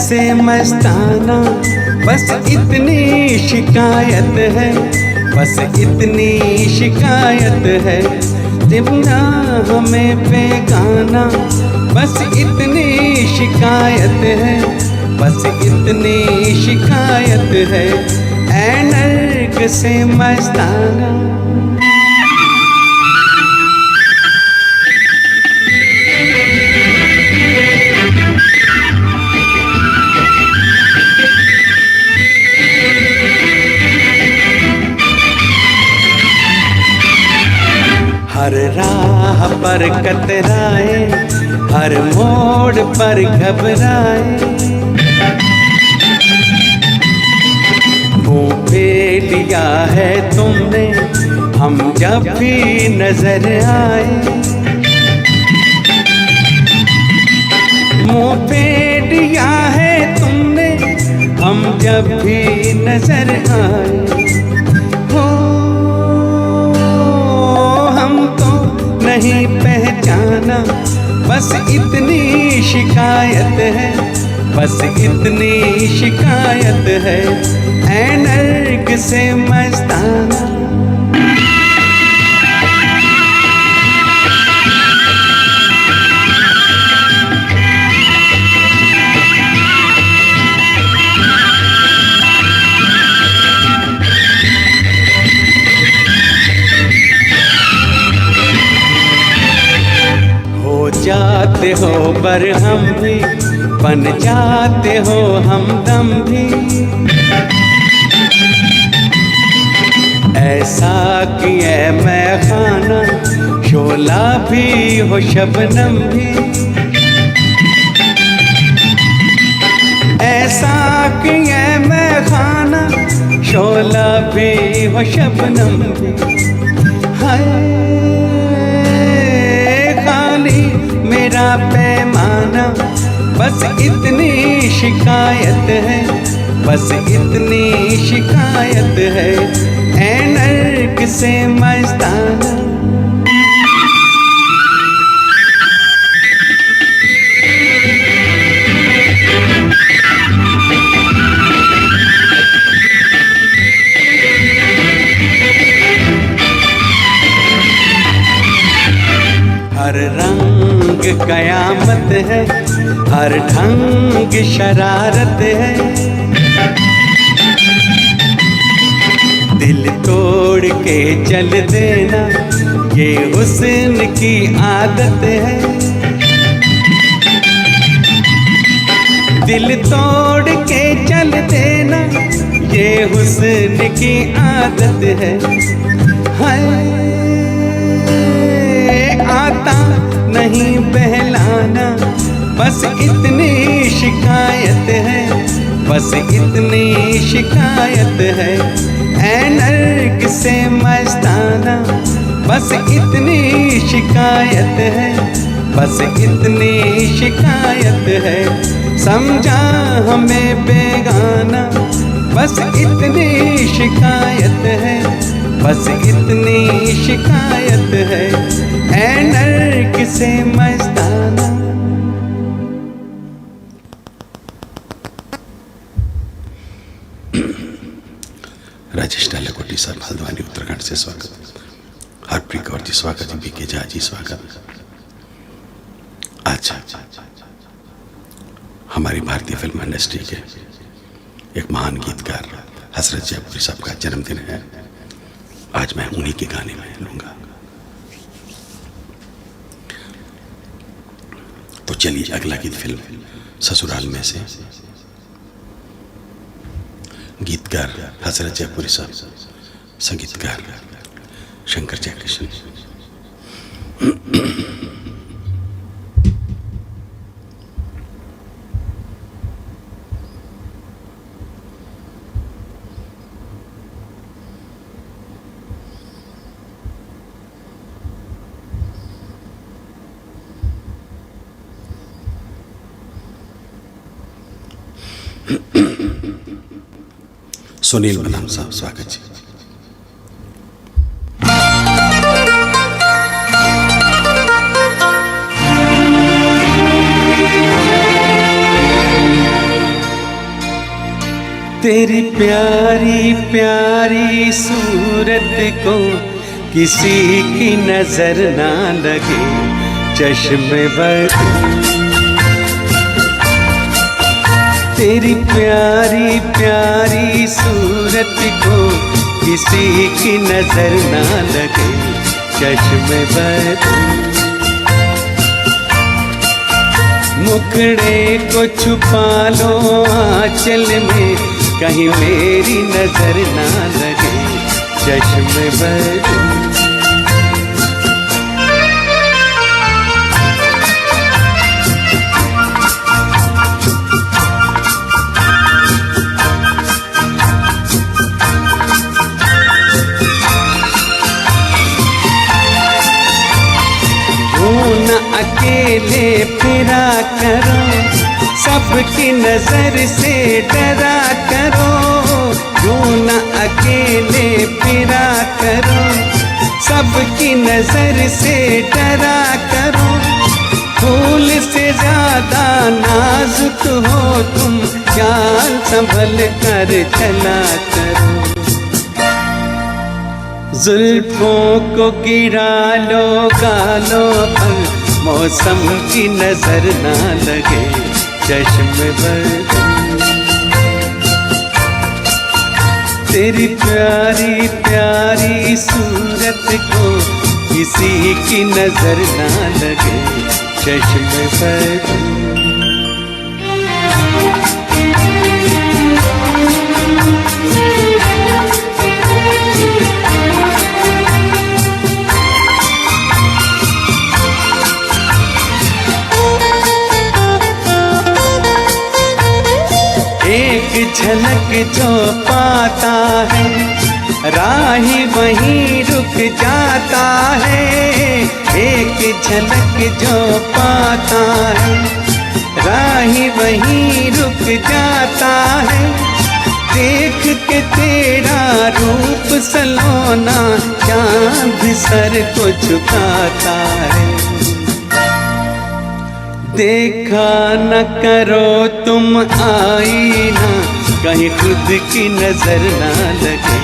से मस्ताना बस इतनी शिकायत है, बस इतनी शिकायत है, जितना हमें बेगाना बस इतनी शिकायत है, बस इतनी शिकायत है। ऐ नर्क से मस्ताना हर राह पर कतराए, हर मोड़ पर घबराए, मुँह पे लिया है तुमने हम जब भी नजर आए, मुँह पे लिया है तुमने हम जब भी नजर आए। नहीं पहचाना बस इतनी शिकायत है, बस इतनी शिकायत है। ऐ नर्क से मस्ताना जाते हो बरहम भी, बन जाते हो हमदम भी, ऐसा किए मैं खाना शोला भी हो शबनम भी, ऐसा किए मैं खाना शोला भी हो शबनम भी। हाय मेरा पैमाना बस इतनी शिकायत है, बस इतनी शिकायत है। ऐ नर्क से मस्ताना हर रंग कयामत है, हर ढंग शरारत है, दिल तोड़ के चल देना ये हुस्न की आदत है, दिल तोड़ के चल देना ये हुस्न की आदत है। हाय आता नहीं बहलाना बस इतनी शिकायत है, बस इतनी शिकायत है। ऐ नर्क से मस्ताना बस इतनी शिकायत है, बस इतनी शिकायत है। समझा हमें बेगाना बस इतनी शिकायत है, बस इतनी शिकायत है। ऐ नर्क से मस्ताना राजेश डालाकोटी साहब हल्द्वानी उत्तराखंड से स्वागत। हरप्रीत कौर जी स्वागत, बीके झा जी स्वागत। अच्छा, हमारी भारतीय फिल्म इंडस्ट्री के एक महान गीतकार हसरत जयपुरी साहब का जन्मदिन है। आज मैं उन्हीं के गाने में लूंगा। तो चलिए अगला गीत फिल्म ससुराल में से गीतकार हसरत जयपुरी साहब, संगीतकार शंकर जयकिशन। सुनील बनाम साहब, स्वागत जी। तेरी प्यारी प्यारी सूरत को किसी की नजर ना लगे, चश्मे बद। तेरी प्यारी प्यारी सूरत को किसी की नजर ना लगे, चश्मे बद। मुखड़े को छुपा लो आंचल में, कहीं मेरी नजर ना लगे, चश्मे बद। अकेले फिरा करो, सबकी नजर से डरा करो। यूं न अकेले फिरा करो, सबकी नजर से डरा करो। फूल से ज्यादा नाजुक हो तुम, ख्याल संभल कर चला करो। जुल्फों को गिरा लो गालों पर, मौसम की नजर ना लगे, चश्मे बद। तेरी प्यारी प्यारी सूरत को किसी की नजर ना लगे, चश्मे बद। एक झलक जो पाता है, राही वहीं रुक जाता है। एक झलक जो पाता है, राही वहीं रुक जाता है। देख के तेरा रूप सलोना, चांद सर को झुकाता है। देखा न करो तुम आईना, कहीं खुद की नजर ना लगे,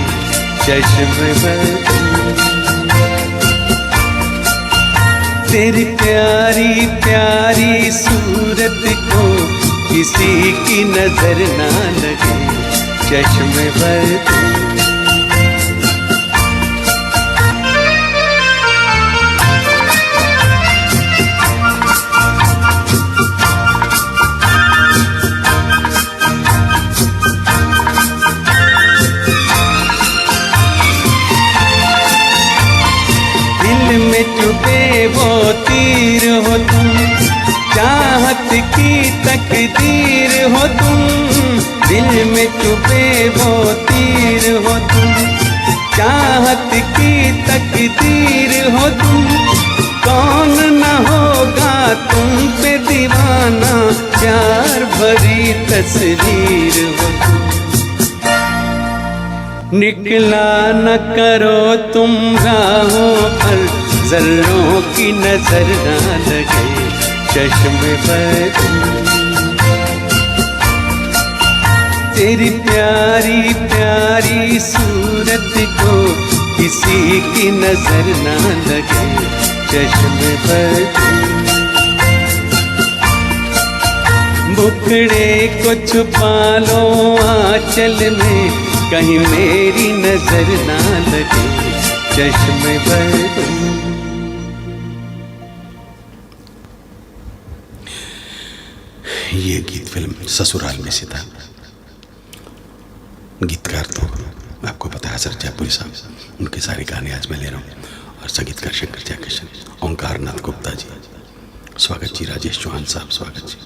चश्मे बद। तेरी प्यारी प्यारी सूरत को किसी की नजर ना लगे, चश्मे बद। चुपे वो तीर हो तुम, चाहत की तकदीर हो तुम। दिल में चुपे वो तीर हो तुम, चाहत की तकदीर हो तुम। कौन न होगा तुम पे दीवाना, प्यार भरी तस्वीर हो तुम। निकला न करो तुम राहों पर, जर्रों की नजर ना लगे, चश्मे बद। तेरी प्यारी प्यारी सूरत को किसी की नजर ना लगे, चश्मे बद। मुखड़े को छुपा लो आंचल में, कहीं मेरी नजर ना लगे, चश्मे बद। ये गीत फिल्म ससुराल में से था। गीतकार तो आपको पता है हजरत जयपुरी साहब, उनके सारे गाने आज मैं ले रहा हूँ। और संगीतकार शंकर जयकिशन, ओंकार नाथ गुप्ता जी, स्वागत जी। राजेश चौहान साहब, स्वागत जी।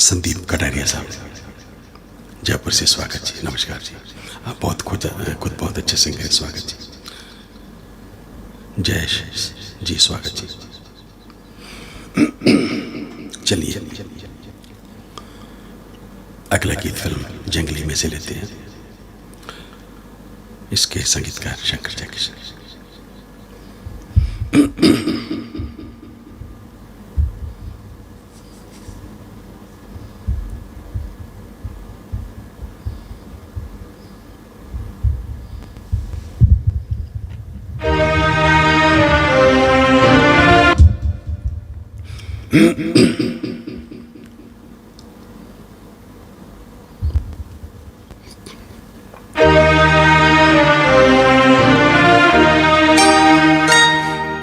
संदीप कटारिया साहब, जयपुर से, स्वागत जी। नमस्कार जी। आप बहुत खुद बहुत अच्छे सिंगर हैं, स्वागत जी। जयेश जी, स्वागत जी। चलिए अगला गीत फिल्म जंगली में से लेते हैं। इसके संगीतकार शंकर जयकिशन।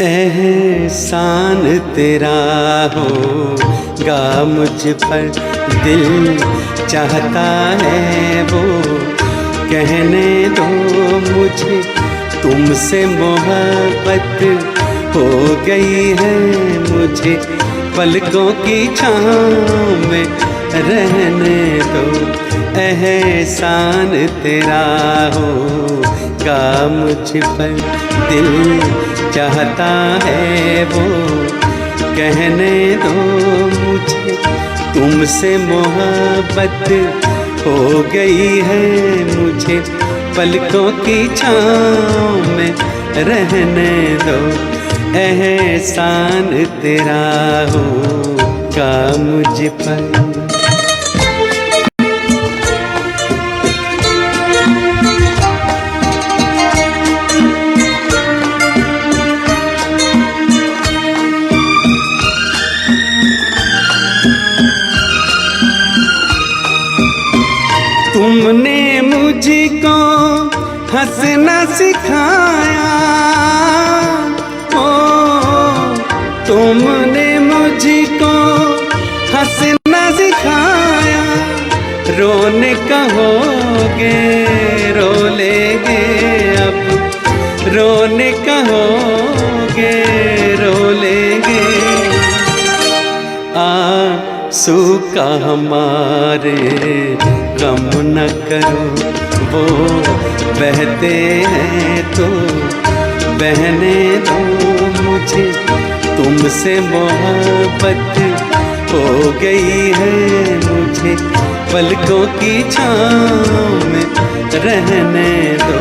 एहसान तेरा होगा मुझ पर, दिल चाहता है वो कहने दो मुझे, तुमसे मोहब्बत हो गई है मुझे, पलकों की छाँव में रहने दो। एहसान तेरा होगा मुझ पर, दिल चाहता है वो कहने दो मुझे, तुमसे मोहब्बत हो गई है मुझे, पलकों की छाँव में रहने दो। एहसान तेरा होगा मुझ पर। तुमने मुझको हंसना सिखाया, ओ तुमने मुझको हंसना सिखाया, रोने कहोगे रो लेंगे अब, रोने कहोगे रो लेंगे, आंसू का हमारे गम न करो, वो बहते हैं तो बहने दो मुझे, तुमसे मोहब्बत हो गई है मुझे, पलकों की छाँव में रहने दो।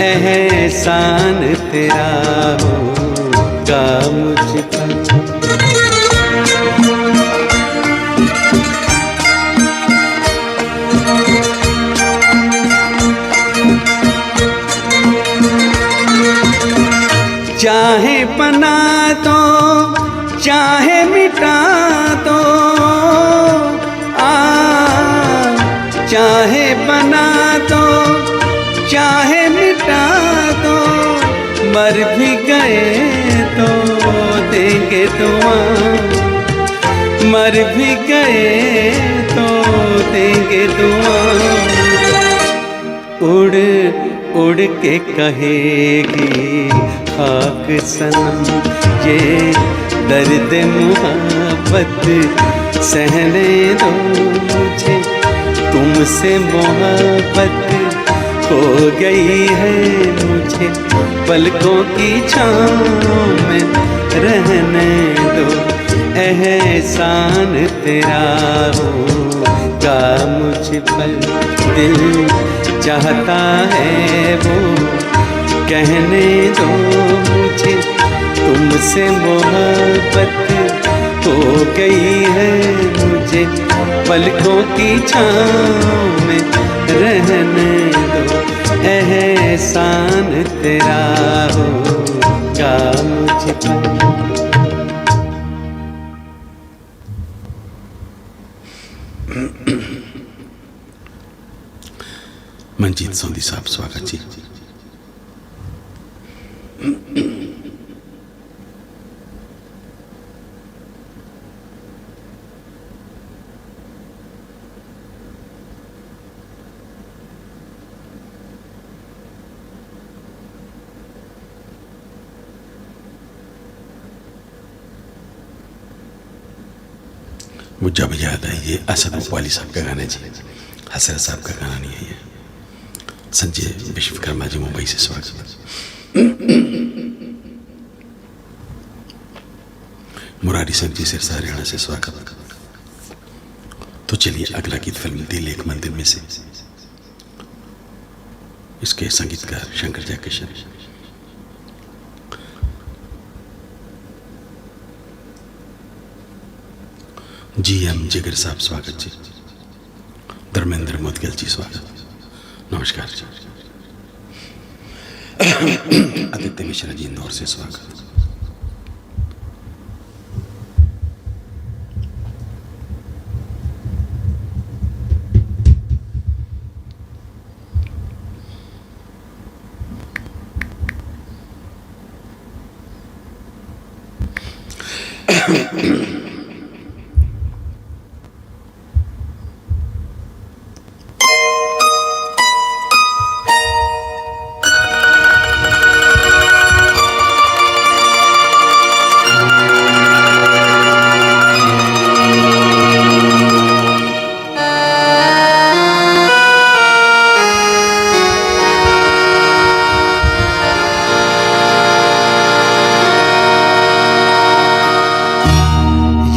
एहसान तेरा होगा मुझ पर। चाहे बना दो चाहे मिटा दो, चाहे बना दो चाहे मिटा दो, मर भी गए तो देंगे दुआ, मर भी गए तो देंगे दुआ। उड़ उड़ के कहेगी खाक सनम, ये दर्द मोहब्बत सहने दो मुझे। तुमसे मोहब्बत हो गई है मुझे, पलकों की छाँव में रहने दो। एहसान तेरा होगा मुझ पर, दिल चाहता है वो कहने दो मुझे। तुमसे मोहब्बत हो गई है मुझे, पलकों की छाँव में रहने दो। एहसान तेरा होगा मुझ पर। मनजीत सोंधी साहब स्वागत जी। मुझे जब याद आई, ये असद उपवाली साहब का गाना जी, हसरत साहब का गाना नहीं है ये। संजय विश्वकर्मा जी मुंबई से स्वागत। मुरारी सिंह जी सिरसा हरियाणा से स्वागत। तो चलिए अगला गीत फिल्म दिल एक मंदिर में से, इसके संगीतकार शंकर जयकिशन। GM जिगर साहब स्वागत जी। धर्मेंद्र मुदगल जी स्वागत। नमस्कार जी। आदित्य मिश्रा जी इंदौर से स्वागत।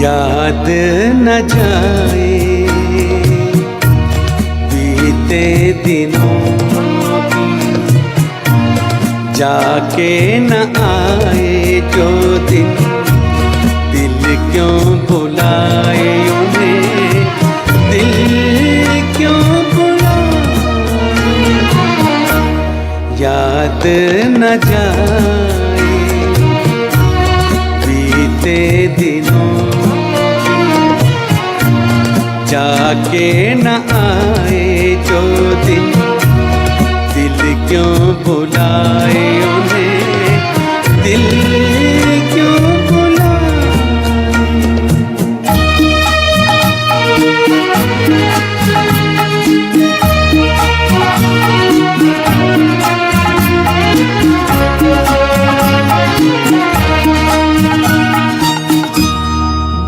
याद न जाए बीते दिनों की, जाके न आए जो दिन, दिल क्यों बुलाए उन्हें, दिल क्यों बुलाए। याद न जाए बीते दिनों, जाके न आए जो दिन, दिल क्यों बुलाए उन्हें, दिल क्यों बुलाए।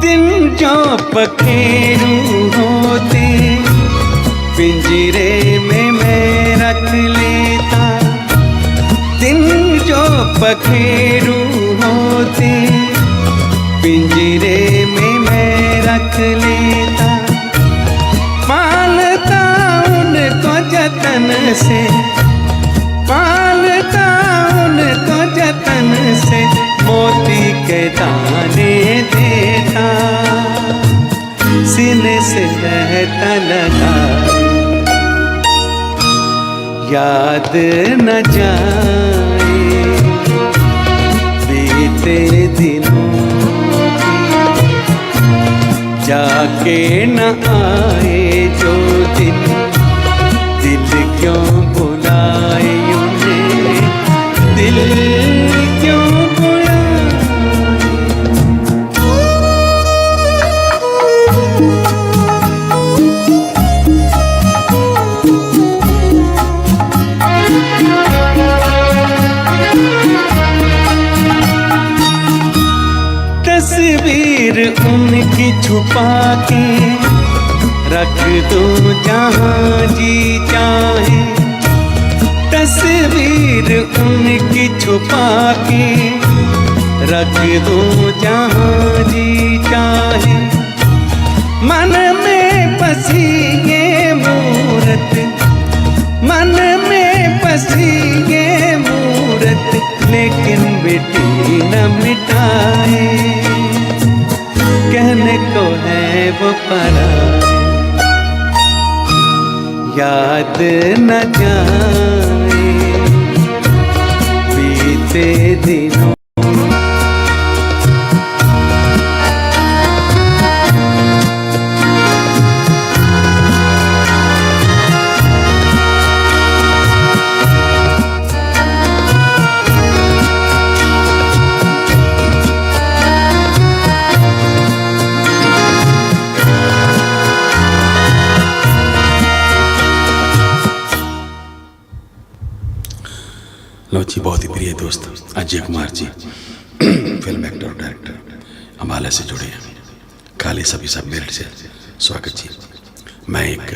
दिन जो पखेरू होते पिंजरे में मैं रख लेता, दिन जो पखेरू होते पिंजरे में मैं रख लेता। पालता उनको जतन से, पालता उनको जतन से, मोती के दाने देता, सीने से कहता लगा। याद न जाए बीते दिनों की, जाके न आए जो दिन, दिल क्यों बुलाए उन्हें, दिल छुपा के रख दूं जहाँ जी चाहे, तस्वीर उनकी छुपा के रख दूं जहाँ जी चाहे। मन में बसी ये मूरत, मन में बसी ये मूरत, लेकिन बेटी न मिटाए, कहने को है वो पराए, याद न जाए बीते दिनों। लो जी, बहुत ही प्रिय दोस्त अजय कुमार जी, फिल्म एक्टर और डायरेक्टर, अम्बाला से जुड़े हैं, खाली सभी सब मेरिट से। स्वागत जी। मैं एक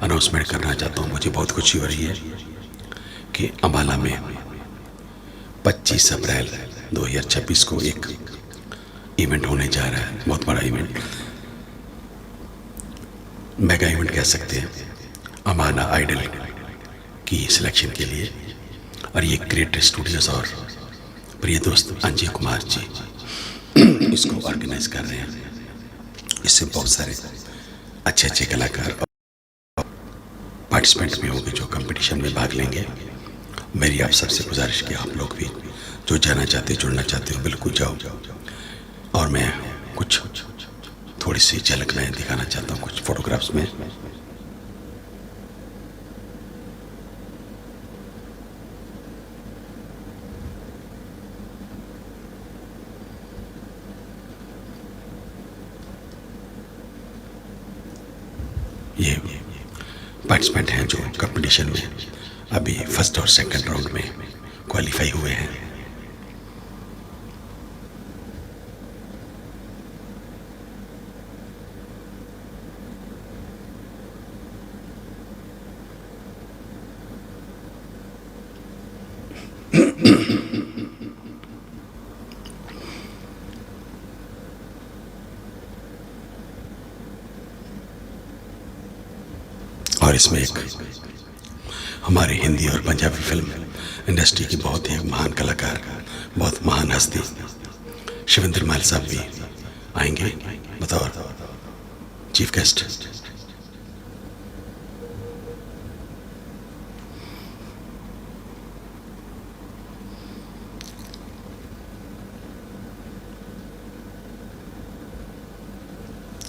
अनाउंसमेंट करना चाहता हूँ। मुझे बहुत खुशी हो रही है कि अम्बाला में 25 अप्रैल 2026 को एक इवेंट होने जा रहा है, बहुत बड़ा इवेंट, मेगा इवेंट कह सकते हैं, अम्बाला आइडल की सिलेक्शन के लिए। और ये ग्रेट स्टूडियोज और प्रिय दोस्त अजय कुमार जी इसको ऑर्गेनाइज कर रहे हैं। इससे बहुत सारे अच्छे अच्छे कलाकार और पार्टिसिपेंट भी होंगे जो कंपटीशन में भाग लेंगे। मेरी आप सबसे गुजारिश कि आप लोग भी जो जाना चाहते जुड़ना चाहते हो बिल्कुल जाओ। और मैं कुछ थोड़ी सी झलक मैं दिखाना चाहता हूँ कुछ फोटोग्राफ्स में। ये पार्टिसिपेंट हैं जो कंपटीशन में अभी फर्स्ट और सेकंड राउंड में क्वालिफाई हुए हैं। और इसमें एक हमारे हिंदी और पंजाबी फिल्म इंडस्ट्री की बहुत ही महान कलाकार, बहुत महान हस्ती शिवेंद्र माल साहब भी आएंगे बतौर चीफ गेस्ट।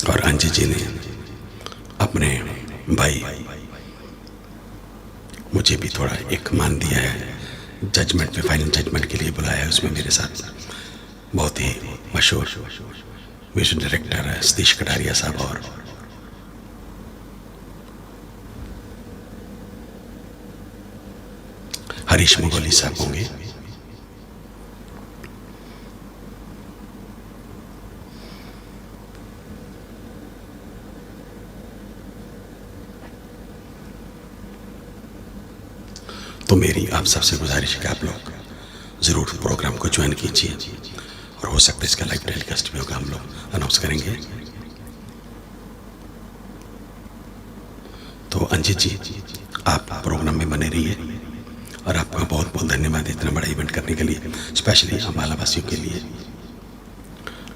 और अंजय जी ने अपने भाई मुझे भी थोड़ा एक मान दिया है, जजमेंट में फाइनल जजमेंट के लिए बुलाया है। उसमें मेरे साथ बहुत ही मशहूर म्यूजिक डायरेक्टर सतीश कटारिया साहब और हरीश मुगोली साहब होंगे। तो मेरी आप सबसे गुजारिश है कि आप लोग ज़रूर प्रोग्राम को ज्वाइन कीजिए और हो सकता है इसका लाइव टेलीकास्ट भी होगा, हम लोग अनाउंस करेंगे। तो अंजित जी आप प्रोग्राम में बने रहिए और आपका बहुत बहुत धन्यवाद इतना बड़ा इवेंट करने के लिए, स्पेशली अम्बाला वासियों के लिए।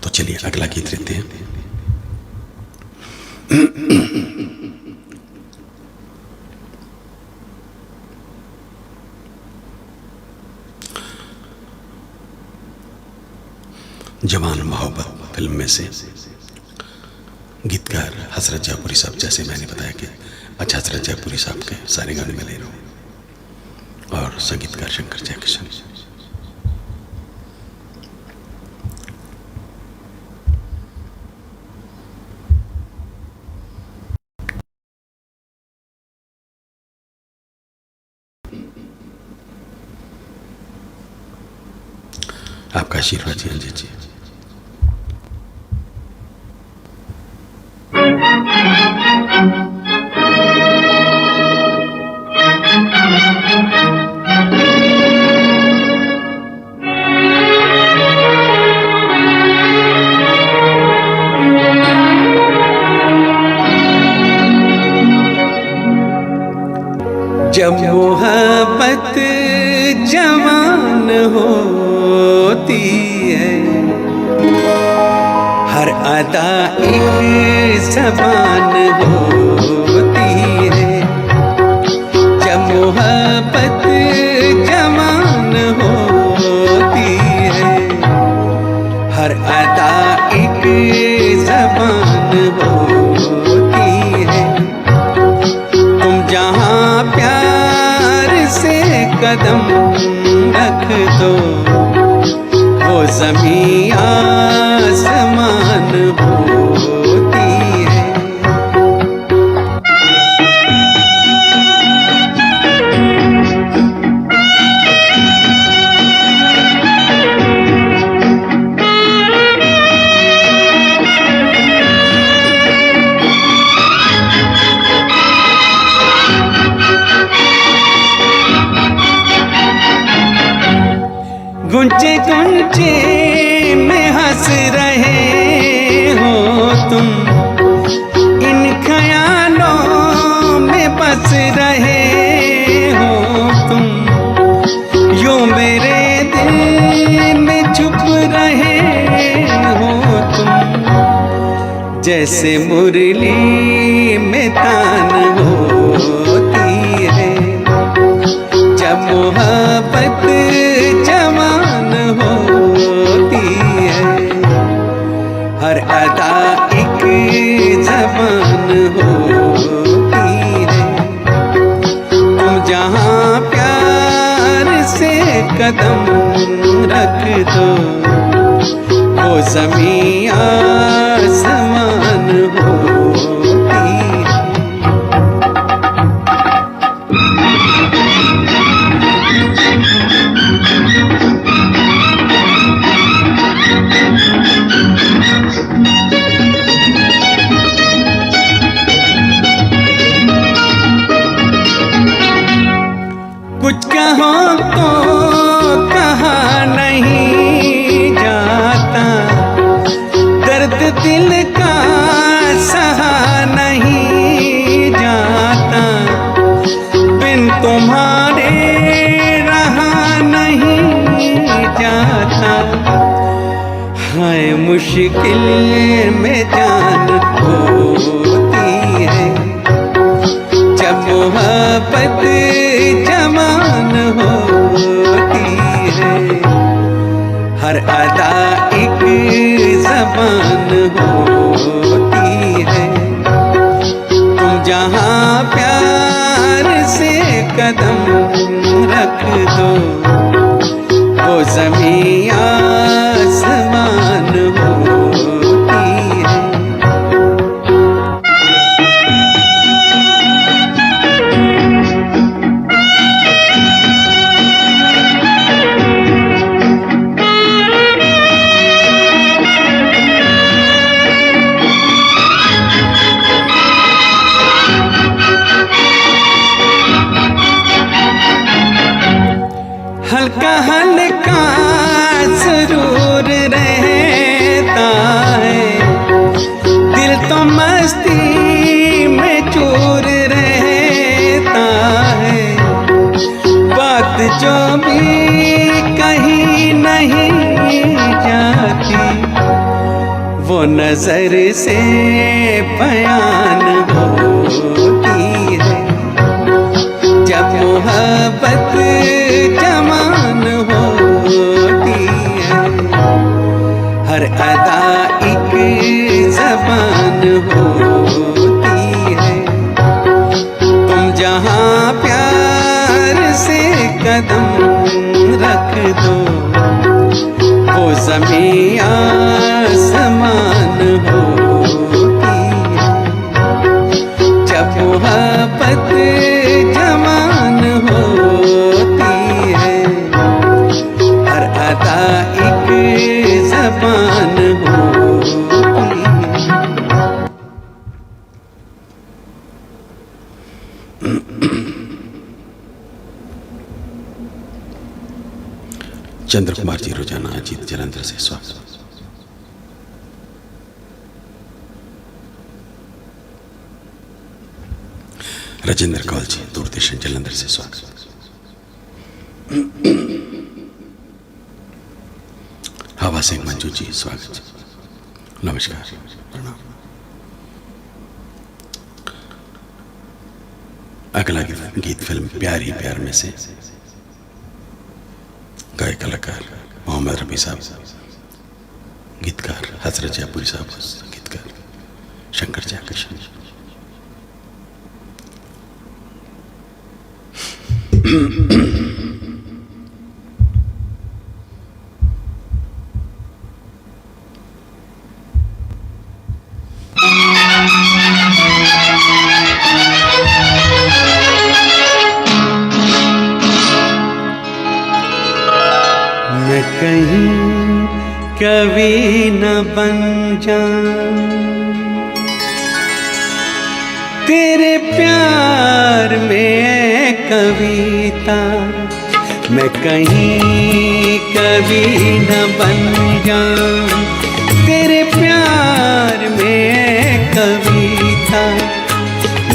तो चलिए अगला गीत लेते हैं। जवान मोहब्बत फिल्म में से गीतकार हसरत जयपुरी साहब, जैसे मैंने बताया कि अच्छा हसरत जयपुरी साहब के सारे गाने में ले रहा हूँ, और संगीतकार शंकर जयकिशन। आपका आशीर्वाद जी अंजित जी। जब मोहब्बत जवान होती है, हर अदा एक ज़बान होती है। जब मोहब्बत जवान होती है, हर अदा एक ज़बान होती है। तुम जहाँ प्यार से कदम रख दो, वो ज़मीं आसमान होती है। गुंचे गुंचे में हंस रहे हो तुम, इन ख्यालों में बस रहे हो तुम। यूं मेरे दिल में छुप रहे हो तुम, जैसे मुरली में तान होती है। जब मोहब्बत जवान होती है, हर अदा एक ज़बान होती है। तुम जहाँ प्यार से कदम रख दो, वो ज़मीं आसमान होती है। कुछ कहो तो कहा नहीं जाता, दर्द दिल का सहा नहीं जाता। बिन तुम्हारे रहा नहीं जाता, हाय मुश्किल में जान होती है। जब मोहब्बत जवान होती है, हर अदा एक ज़बान होती है। तुम जहाँ प्यार से कदम रख दो, वो ज़मीं आसमान होती है। हल्का हल्का सुरूर रहता है, दिल तो मस्ती में चूर रहता है। बात जो भी कहीं नहीं जाती, वो नजर से बयान होती है। जब मोहब्बत जवान होती है, हर अदा एक ज़बान होती है। तुम जहाँ प्यार से कदम रख दो, वो ज़मीं आसमान होती है। जब मोहब्बत जवान होती है, हर अदा एक ज़बान होती है। चंद्र कुमार जी रोजाना अजीत जलंधर से स्वागत। राजेंद्र कौल जी, दूरदर्शन जलंधर से स्वागत। हवा सिंह मंजू जी, स्वागत, नमस्कार, प्रणाम। अगला गीत फिल्म प्यार ही प्यार में से गायक कलाकार मोहम्मद रफी साहब, गीतकार हजरत जयपुरी साहब, गीतकार शंकर जयकिशन। मैं कहीं कभी न बन जाऊं तेरे प्यार में कविता, मैं कहीं कभी न बन जाऊं तेरे प्यार में कविता,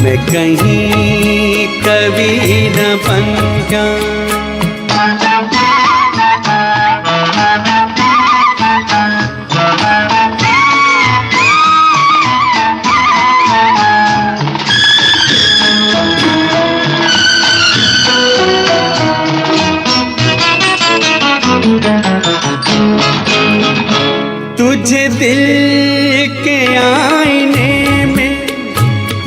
मैं कहीं कभी न बन जाऊं। तुझे दिल के आईने में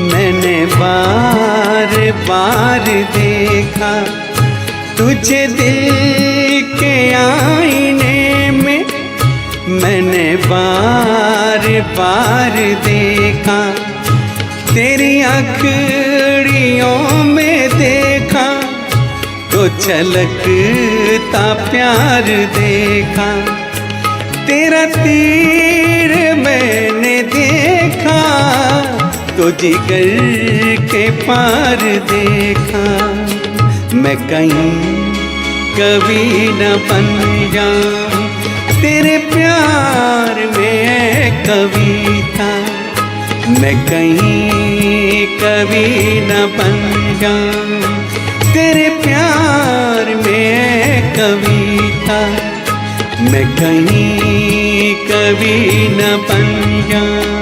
मैंने बार बार देखा, तुझे दिल के आईने में मैंने बार बार देखा, तेरी आँखड़ियों में देखा तो छलकता प्यार देखा, तेरा तीर मैंने देखा तो जिगर के पार देखा, मैं कहीं कभी न बन जाऊं तेरे प्यार में कविता, मैं कहीं कभी न बन जाऊं तेरे प्यार में कविता, मैं कहीं कभी न बन जाऊं।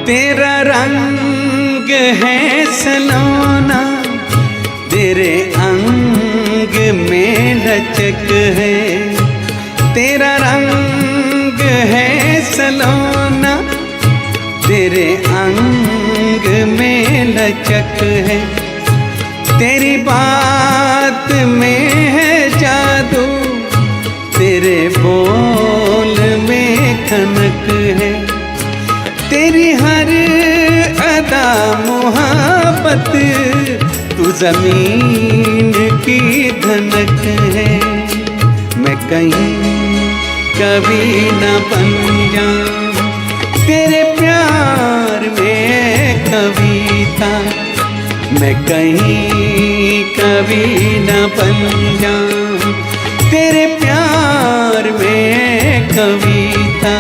तेरा रंग है सलोना, तेरे अंग में लचक है, तेरा रंग है सलोना, तेरे अंग में लचक है, तेरी बात में है जादू, तेरे बोल में खनक है, तेरी हर अदा मोहब्बत तू जमीन की धनक है, मैं कहीं कभी न बन जाऊं तेरे प्यार में कविता, मैं कहीं कभी न बन जाऊं तेरे प्यार में कविता,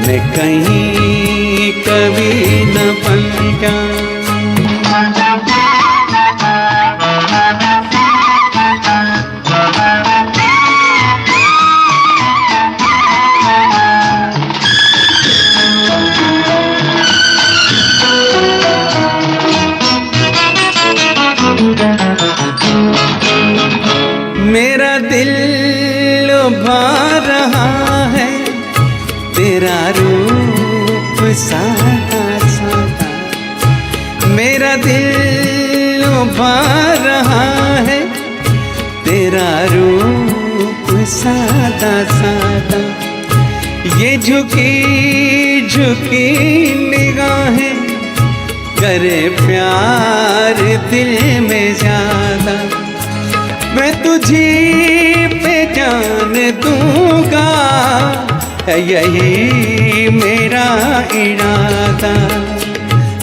मैं कहीं कभी न बन जाऊं। मेरा दिल लुभा रहा है तेरा रूप सादा सादा, मेरा दिल लुभा रहा है तेरा रूप सादा सादा, ये झुकी झुकी निगाहें करे प्यार दिल में ज्यादा, मैं तुझे पे जान दूंगा है यही मेरा इरादा,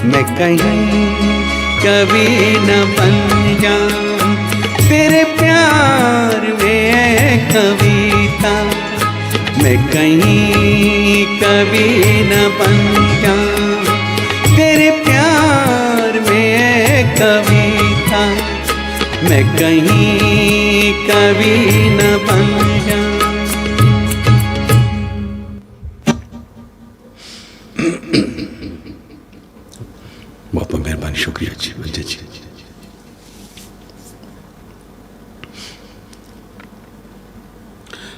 मैं कहीं कभी न बन जाऊं तेरे प्यार में है कविता, मैं कहीं कभी न बन जाऊं तेरे प्यार में है कविता, मैं कहीं कभी न बन जाऊं। बहुत बहुत मेहरबानी, शुक्रिया जी मंजय जी।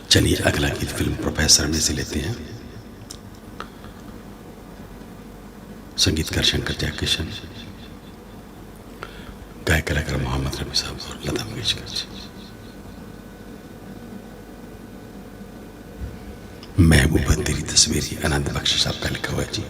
चलिए अगला गीत फिल्म प्रोफेसर में से लेते हैं। संगीतकार शंकर जयकिशन, गायक कलाकार मोहम्मद रफी साहब और लता मंगेशकर जी। महबूबा तेरी तस्वीर, आनंद बख्शी साहब का लिखा हुआ है जी।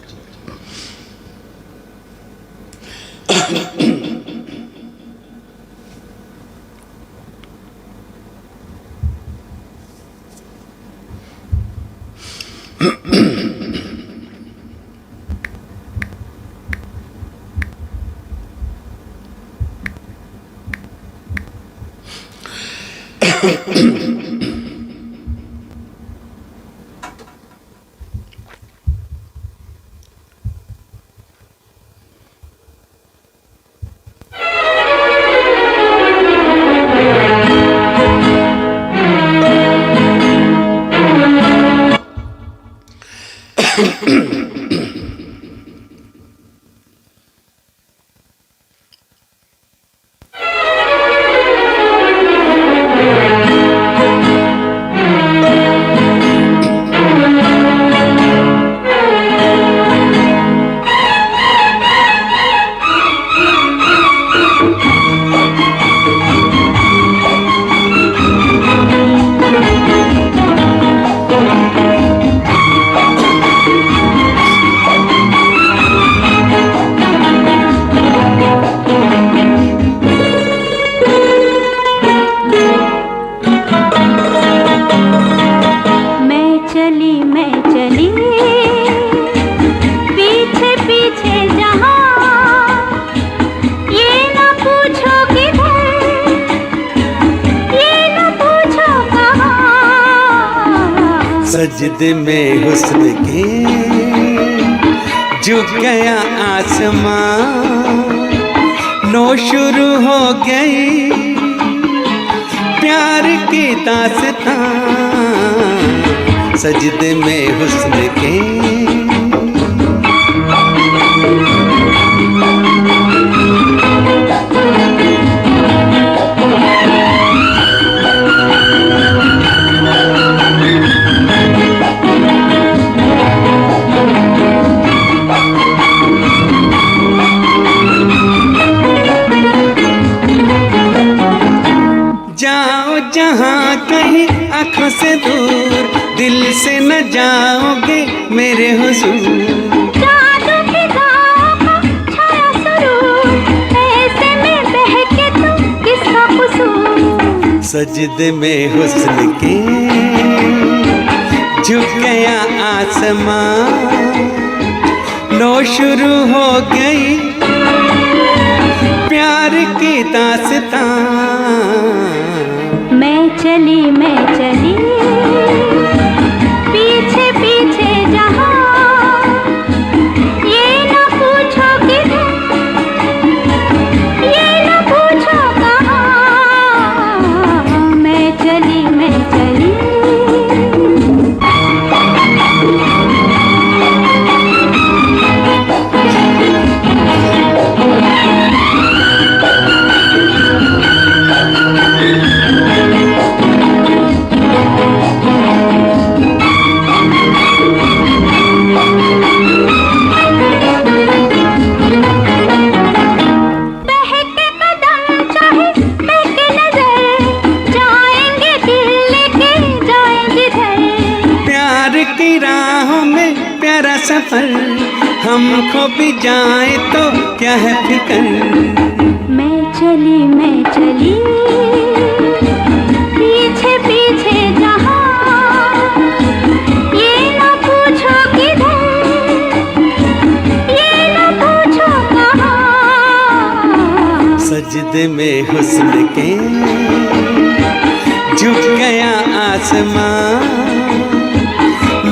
सजदे में हुस्न के झुक गया आसमां, लो शुरू हो गई प्यार की दास्तां, सजदे में हुस्न के जहाँ कहीं आँखों से दूर, दिल से न जाओगे मेरे हुजूर। जादू की गाहों का छाया सुरूर, ऐसे में बहके तू किसका कसूर। सजदे में हुस्न के झुक गया आसमां, लो शुरू हो गई प्यार की दास्तां। मैं चली पीछे पीछे जहाँ, ये न पूछो किधर, ये न पूछो कहाँ। मैं चली सफर हमको भी जाए तो क्या है फिकर। मैं चली पीछे पीछे जहाँ, ये ना चांद में हुस्न के झुक गया आसमां,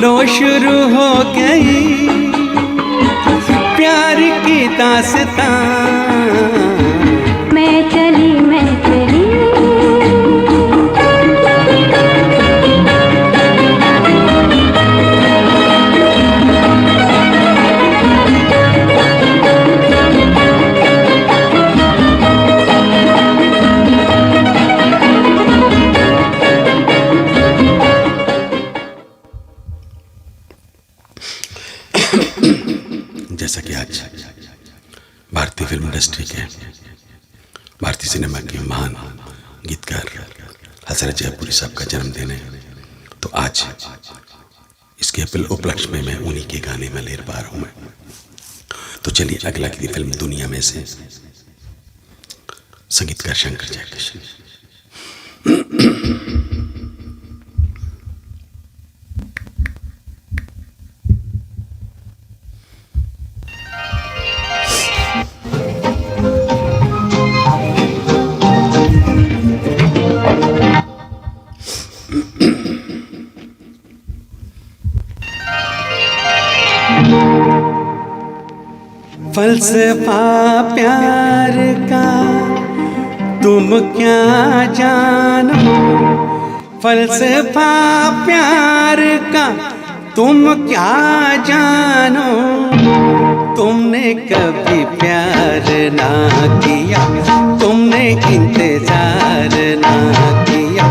लो शुरू हो गई प्यार की दास्तां। मैं चली मैं चली जैसा कि आज भारतीय फिल्म इंडस्ट्री के, भारतीय सिनेमा के महान गीतकार हसरत जयपुरी साहब का जन्मदिन है, तो आज इसके उपलक्ष्य में मैं उन्हीं के गाने में ले पा रहा हूँ मैं। तो चलिए अगला की फिल्म दुनिया में से, संगीतकार शंकर जयकिशन। फलसफा प्यार का तुम क्या जानो, फलसफा प्यार का तुम क्या जानो, तुमने कभी प्यार ना किया, तुमने इंतजार ना किया।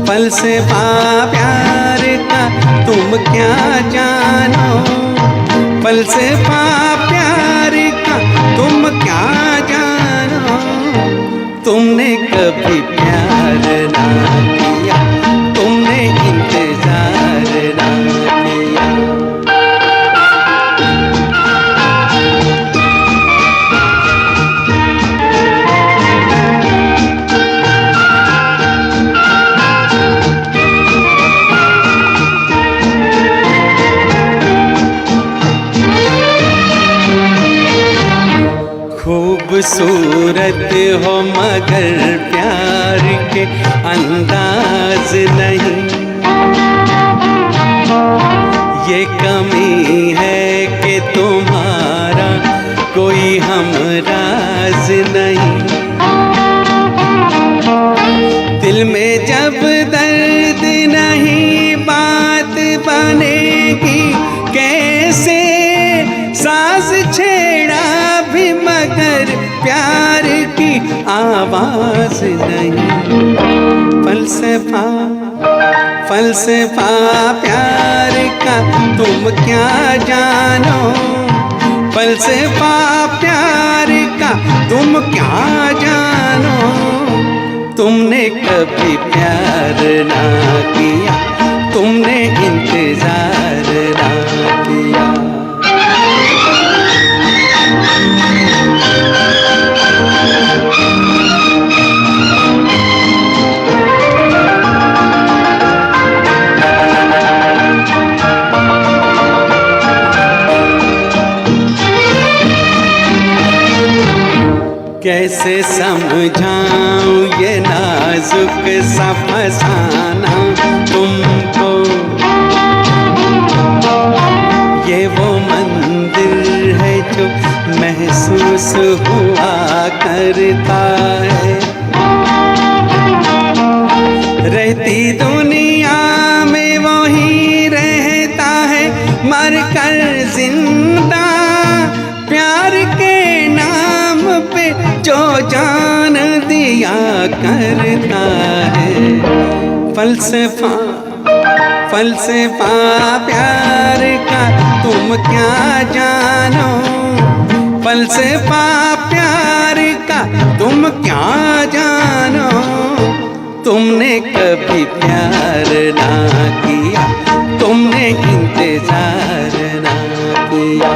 फलसफा प्यार का तुम क्या जानो, फलसफा प्यार का तुम क्या जानो, तुमने कभी प्यार ना किया, तुमने इंतजार ना किया। खूबसूरत हो मगर प्यार के अंदाज नहीं, ये कमी है कि तुम्हारा कोई हमराज नहीं। दिल में जब दर्द नहीं बात बनेगी कैसे, साज छेड़ा भी मगर प्यार की आवाज नहीं। फलसफा फलसफा प्यार का तुम क्या जानो, फलसफा प्यार का तुम क्या जानो, तुमने कभी प्यार ना किया, तुमने इंतजार ना किया। कैसे समझाऊं ये नाजुक सा फसाना तुमको, ये वो मंदिर है जो महसूस हुआ करता है। रहती दुनिया में वो ही रहता है, मर कर जिंदा प्यार के नाम पे जो जान दिया करता है। फलसफा फलसफा प्यार का तुम क्या जानो, फलसफा प्यार का तुम क्या जानो, तुमने कभी प्यार ना किया, तुमने इंतजार ना किया।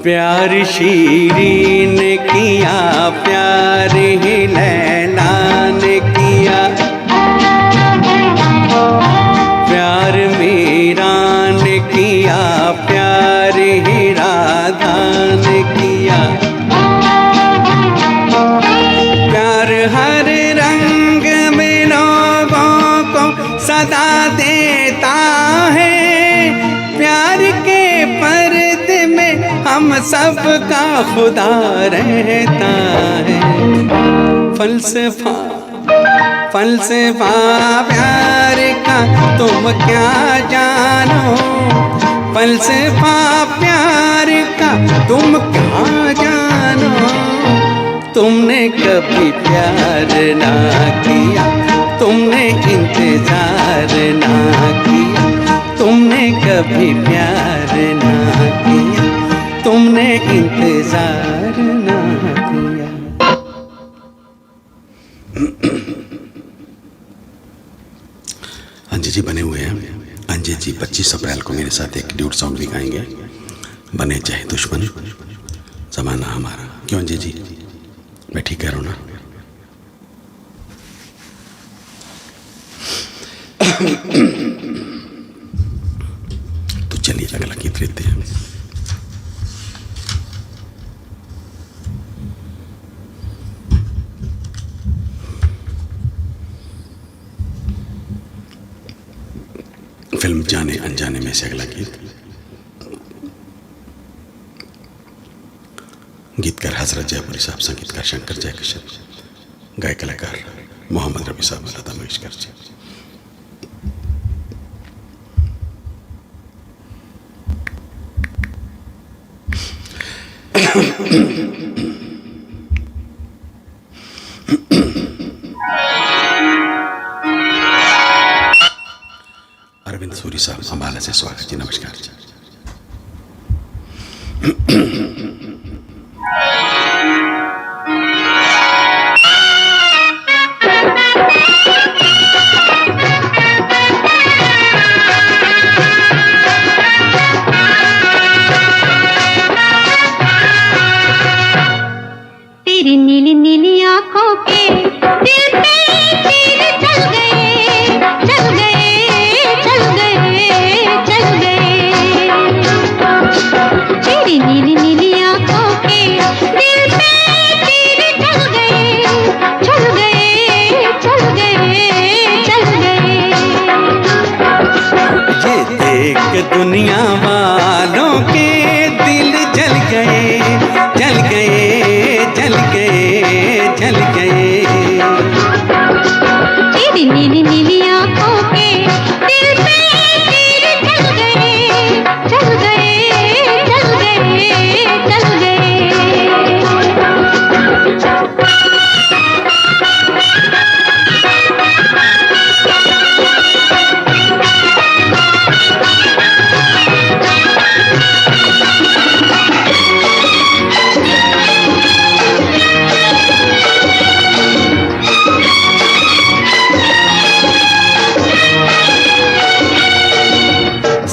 प्यार शीरी ने किया, प्यार ही लैला ने किया, प्यार मीरा ने किया, प्यार ही राधा ने किया। प्यार हर रंग में लोगों को सदा देता है, प्यार के पर्दे में हम सबका खुदा रहता है। फलसफा फलसफा प्यार का तुम क्या जानो, फलसफा प्यार का तुम क्या जानो। तुमने कभी प्यार ना किया, तुमने इंतजार ना किया, तुमने कभी प्यार ना किया, तुमने इंतजार ना किया। अंजय जी बने हुए हैं। अंजय जी 25 अप्रैल को मेरे साथ एक ड्यूट सॉन्ग भी गाएंगे, बने चाहे दुश्मन जमाना हमारा। क्यों अंजय जी, मैं ठीक कह रहा हूँ ना? तो चलिए अगला गीत लेते हैं। फिल्म जाने अनजाने में से अगला गीत। गीतकार हजरत जयपुरी साहब, संगीतकार शंकर जयकिशन, गायक कलाकार मोहम्मद रफी साहब, लता मंगेशकर जी। अरविंद सूरी साहब अंबाला से स्वागत जी, नमस्कार जी। तेरी नीली नीली आंखों के दिल पे तीर चल गए, चल गए, चल गए, चल गए। तेरी नीली नीली आंखों के दिल पे तीर चल गए, चल गए, चल गए, चल गए। ये देख दुनिया वालों के दिल जल गए, जल गए, जल गए, जल गए। तेरी नीली नीली आंखों के दिल पे तीर चल गए, चल गए, चल गए, चल गए।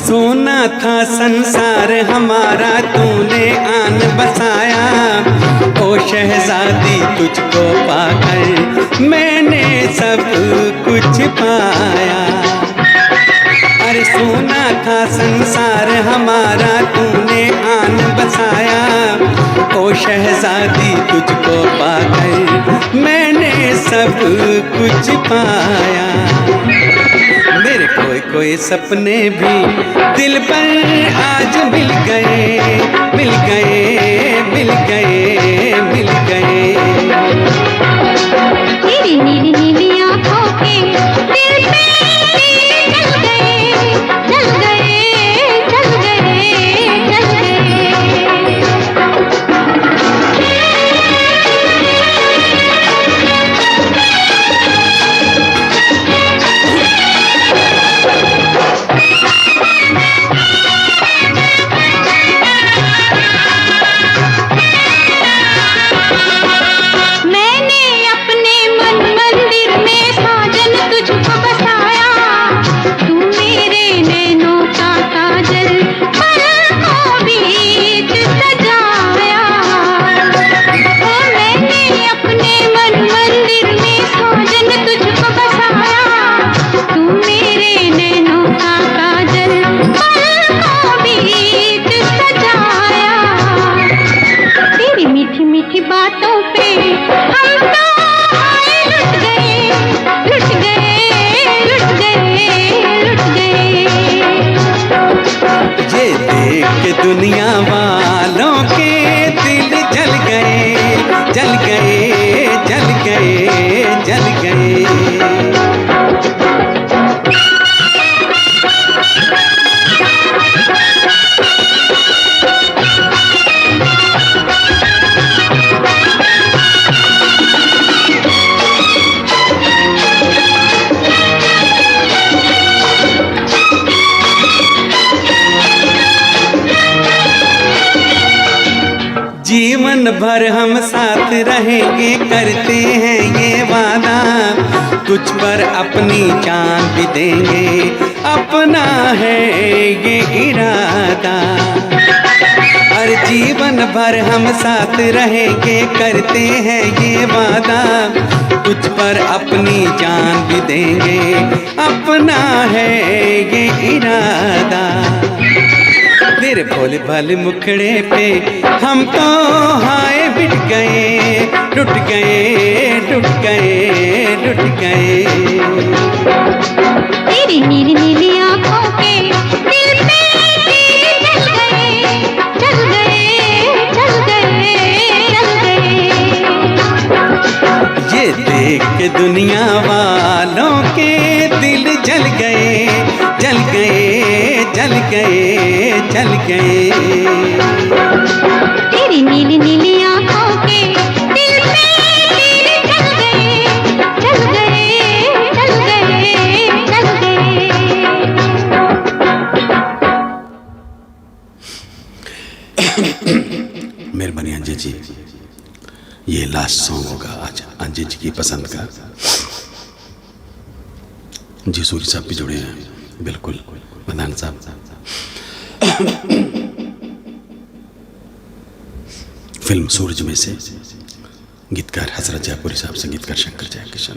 सोना था संसार हमारा, तूने आन बसाया। ओ शहजादी तुझको पाकर मैंने सब कुछ पाया। अरे सोना था संसार हमारा, तूने आन बसाया। ओ शहजादी तुझको पाकर मैंने सब कुछ पाया। मेरे कोई कोई सपने भी दिल पर आज मिल गए, मिल गए, मिल गए, मिल गए। तेरी नीली नीली आंखों के दिल पे तीर चल गए, चल गए, चल गए, चल गए। जीवन भर हम साथ रहेंगे करते हैं ये वादा, तुझ पर अपनी जान भी देंगे, अपना है ये इरादा। हर जीवन भर हम साथ रहेंगे करते हैं ये वादा, तुझ पर अपनी जान भी देंगे, अपना है ये इरादा। तेरे भोले भाले मुखड़े पे हम तो हाय बिट गए, टूट गए, टूट गए, टूट गए। तेरी नीली नीली आंखों के दिल पे तीर चल गए, चल गए, चल गए, चल गए। ये देख के दुनिया वालों के दिल जल गए, जल गए, जल गए, जल गए। तेरी नीली नीली आंखों के दिल पे तीर चल गए, चल गए, चल गए, चल गए। मेहरबानी अंजय जी, ये लास्ट सॉन्ग होगा आज अंजय जी की पसंद का। जी सूरी साहब भी जुड़े हैं, बिल्कुल मदान साहब। फिल्म सूरज में से गीतकार हजरत जयपुरी साहब, संगीतकार शंकर जयकिशन।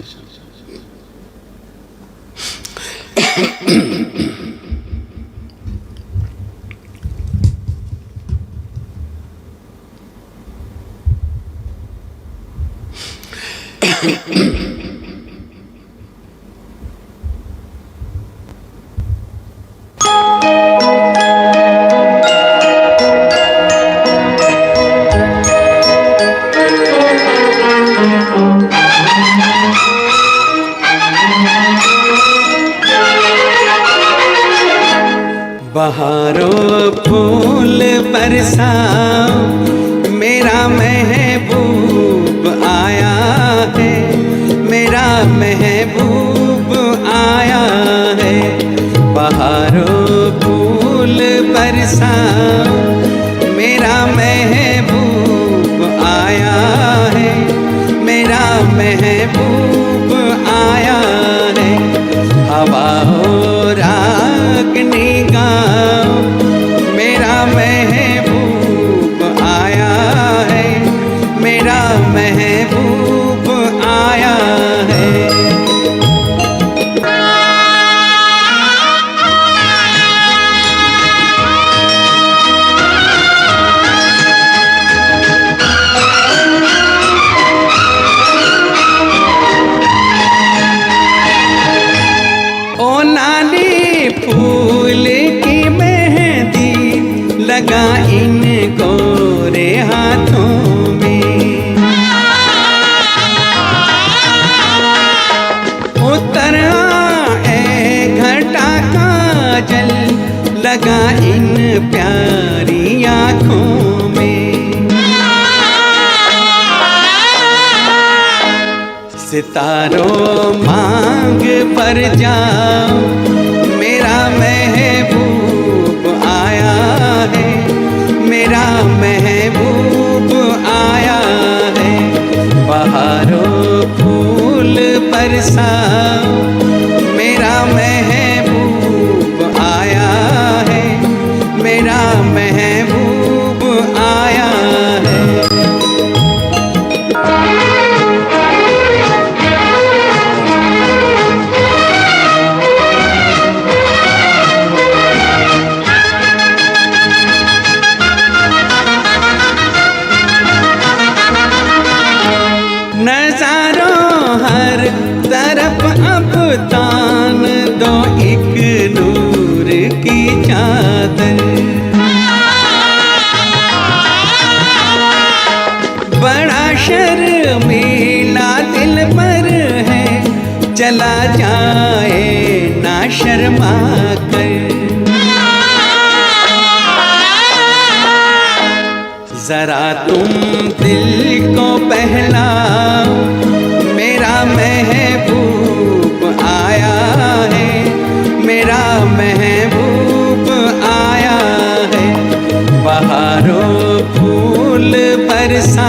बहारों फूल बरसाओ, मेरा महबूब आया है, मेरा महबूब आया है। बहारों फूल बरसाओ, मेरा महबूब आया है, मेरा महबूब आया है। हवा हो रागनी गाओ, मेरा महबूब आया है, मेरा महबूब आया है। ओ नाली फूल की मेहंदी लगा इन गोरे हाथों में, उतर आए घटा काजल लगा इन प्यारी आँखों में। सितारों मांग पर जाओ, मेरा महबूब आया है, मेरा महबूब आया है। बहारों फूल बरसाओ, मेरा महबूब आया है, मेरा महबूब आया है। नजारों हर तरफ अब तान दो एक नूर की चादर, बड़ा शर्मीला दिल पर है, चला जाए ना शर्मा कर। जरा तुम दिल को बहलाओ, मेरा महबूब आया है, मेरा महबूब आया है। बहारों फूल बरसा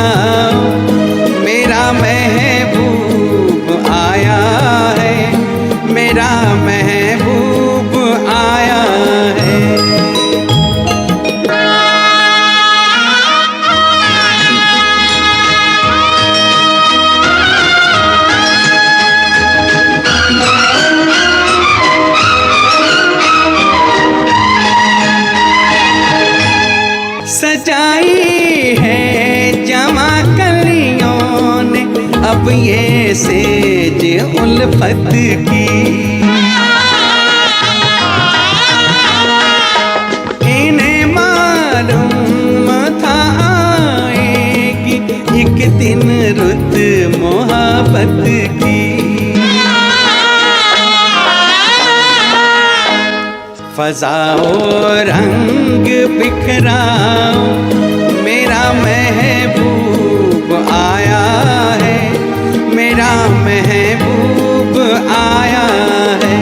अब ये सेज उल्फत की। इन्हें मालूम था आएगी एक दिन रुत मोहब्बत की। फजाओ रंग बिखराओ मेरा महबूब आया है, मेरा महबूब आया है।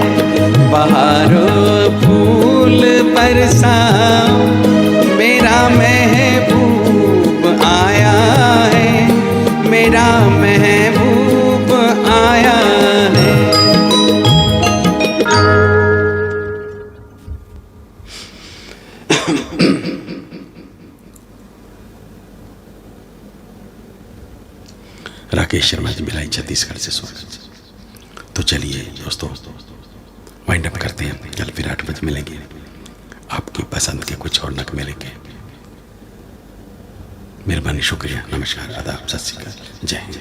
बहारों फूल बरसाओ मेरा महबूब आया है, मेरा महबूब आया है। राकेश शर्मा जी भिलाई छत्तीसगढ़ से स्वागत। तो चलिए दोस्तों वाइंड अप करते हैं, कल फिर 8 बजे मिलेंगे, आपकी पसंद के कुछ और नग मिलेंगे। मेहरबानी, शुक्रिया, नमस्कार, आदाब, सत श्री अकाल, जय हिंद।